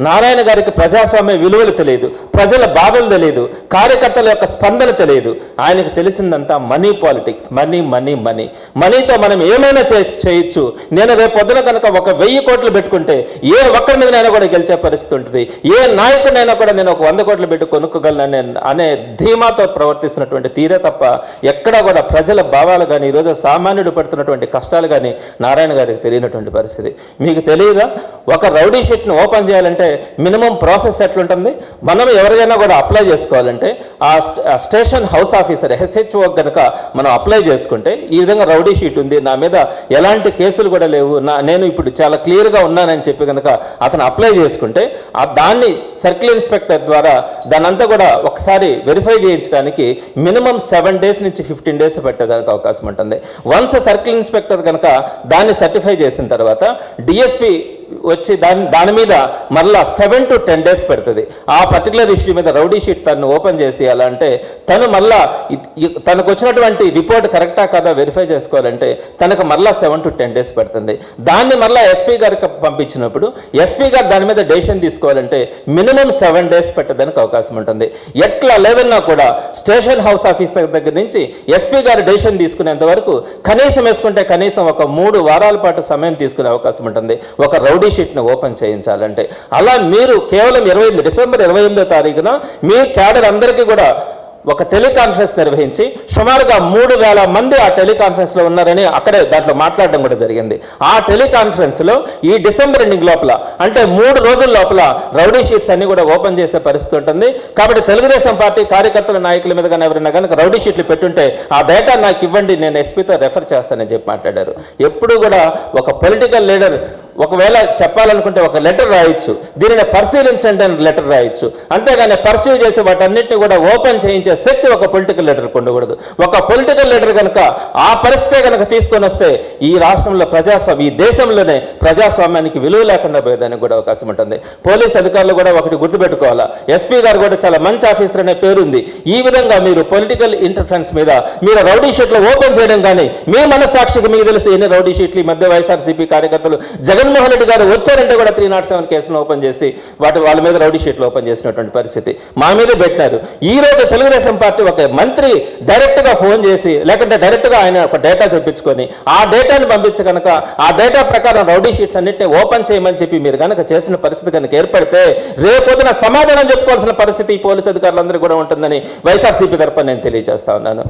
నారాయణ గారికి ప్రజాస్వామ్య విలువలు తెలియదు, ప్రజల బాధలు తెలియదు, కార్యకర్తల యొక్క స్పందన తెలియదు. ఆయనకు తెలిసిందంతా money politics, money money money. మనీతో మనం ఏమైనా చేయొచ్చు. నేను రేపు పొద్దున కనుక 1,000 కోట్లు పెట్టుకుంటే ఏ ఒక్కరి మీదనైనా కూడా గెలిచే పరిస్థితి ఉంటుంది. ఏ నాయకుడినైనా కూడా నేను 100 కోట్లు పెట్టి కొనుక్కోగలను అనే ధీమాతో ప్రవర్తిస్తున్నటువంటి తీరే తప్ప ఎక్కడా కూడా ప్రజల భావాలు కానీ ఈరోజు సామాన్యుడు పడుతున్నటువంటి కష్టాలు కానీ నారాయణ గారికి తెలియనటువంటి పరిస్థితి. మీకు తెలియదా? ఒక రౌడీ షీట్ను ఓపెన్ చేయాలంటే మినిమం ప్రాసెస్ ఎట్లుంటుంది? మనం ఎవరికైనా కూడా అప్లై చేసుకోవాలంటే ఆ స్టేషన్ హౌస్ ఆఫీసర్ SHO కనుక మనం అప్లై చేసుకుంటే ఈ విధంగా రౌడీ షీట్ ఉంది, నా మీద ఎలాంటి కేసులు కూడా లేవు, నేను ఇప్పుడు చాలా క్లియర్గా ఉన్నానని చెప్పి కనుక అతను అప్లై చేసుకుంటే దాన్ని సర్కిల్ ఇన్స్పెక్టర్ ద్వారా దానంతా కూడా ఒకసారి వెరిఫై చేయించడానికి మినిమం 7 days నుంచి 15 days పెట్టేదానికి అవకాశం ఉంటుంది. వన్స్ సర్కిల్ ఇన్స్పెక్టర్ కనుక దాన్ని సర్టిఫై చేసిన తర్వాత DSP వచ్చి దాని మీద మళ్ళా 7 to 10 days పెడుతుంది. ఆ పర్టికులర్ ఇష్యూ మీద రౌడీ షీట్ తను ఓపెన్ చేసి అలా అంటే తను మళ్ళా తనకు వచ్చినటువంటి రిపోర్ట్ కరెక్టా కదా వెరిఫై చేసుకోవాలంటే తనకు మళ్ళా 7 to 10 days పెడుతుంది. దాన్ని మళ్ళీ SP గారికి పంపించినప్పుడు SP గారు దాని మీద డెసిషన్ తీసుకోవాలంటే మినిమం 7 days పెట్టడానికి అవకాశం ఉంటుంది. ఎట్లా లేదన్నా కూడా స్టేషన్ హౌస్ ఆఫీసర్ దగ్గర నుంచి SP గారు డెసిషన్ తీసుకునేంత వరకు కనీసం వేసుకుంటే కనీసం ఒక 3 వారాల పాటు సమయం తీసుకునే అవకాశం ఉంటుంది ఒక రౌడీ షీట్ను ఓపెన్ చేయించాలంటే. అలా మీరు కేవలం డిసెంబర్ 28వ తారీఖున మీ క్యాడర్ అందరికీ కూడా ఒక టెలికాన్ఫరెన్స్ నిర్వహించి సుమారుగా 3,000 మంది ఆ టెలికాన్ఫరెన్స్లో ఉన్నారని అక్కడే దాంట్లో మాట్లాడడం కూడా జరిగింది. ఆ టెలికాన్ఫరెన్స్లో ఈ డిసెంబర్ ఎండింగ్ లోపల అంటే 3 రోజుల లోపల రౌడీ షీట్స్ అన్ని కూడా ఓపెన్ చేసే పరిస్థితి ఉంటుంది. కాబట్టి తెలుగుదేశం పార్టీ కార్యకర్తల నాయకుల మీద కానీ ఎవరైనా కనుక రౌడీ షీట్లు పెట్టుంటే ఆ డేటా నాకు ఇవ్వండి, నేను SPతో రెఫర్ చేస్తానని చెప్పి మాట్లాడారు. ఎప్పుడు కూడా ఒక పొలిటికల్ లీడర్ ఒకవేళ చెప్పాలనుకుంటే ఒక లెటర్ రాయొచ్చు, దీనిని పరిశీలించండి అని లెటర్ రాయొచ్చు, అంతేగాని పర్సూ చేసి వాటన్నిటిని కూడా ఓపెన్ చేయించే శక్తి ఒక పొలిటికల్ లీడర్ ఉండకూడదు. ఒక పొలిటికల్ లీడర్ కనుక ఆ పరిస్థితే కనుక తీసుకొని వస్తే ఈ రాష్ట్రంలో ఈ దేశంలోనే ప్రజాస్వామ్యానికి విలువ లేకుండా పోయేదానికి కూడా అవకాశం ఉంటుంది. పోలీస్ అధికారులు కూడా ఒకటి గుర్తుపెట్టుకోవాలా, SP గారు కూడా చాలా మంచి ఆఫీసర్ అనే పేరుంది. ఈ విధంగా మీరు పొలిటికల్ ఇంటర్ఫరెన్స్ మీద మీరు రౌడీ షీట్లు ఓపెన్ చేయడం కానీ మీ మనస్సాక్షికి మీకు తెలుసు ఎన్ని రౌడీ షీట్లు ఈ మధ్య వైఎస్ఆర్సీపీ కార్యకర్తలు జగన్మోహన్ రెడ్డి గారు వచ్చారంటే కూడా 307 కేసులు ఓపెన్ చేసి వాళ్ళ మీద రౌడీ షీట్లు ఓపెన్ చేసినటువంటి పరిస్థితి మా మీద పెట్టినారు. ఈ రోజు తెలుగుదేశం పార్టీ ఒక మంత్రి డైరెక్ట్గా ఫోన్ చేసి లేకుంటే డైరెక్ట్గా ఆయన ఒక డేటా తెప్పించుకొని ఆ డేటాను పంపించి కనుక ఆ డేటా ప్రకారం రౌడీ షీట్స్ అన్నింటినీ ఓపెన్ చేయమని చెప్పి మీరు కనుక చేసిన పరిస్థితి కనుక ఏర్పడితే రేపొద్దున సమాధానం చెప్పుకోవాల్సిన పరిస్థితి ఈ పోలీసు అధికారులందరూ కూడా ఉంటుందని వైఎస్ఆర్సీపీ తరపున నేను తెలియజేస్తా ఉన్నాను.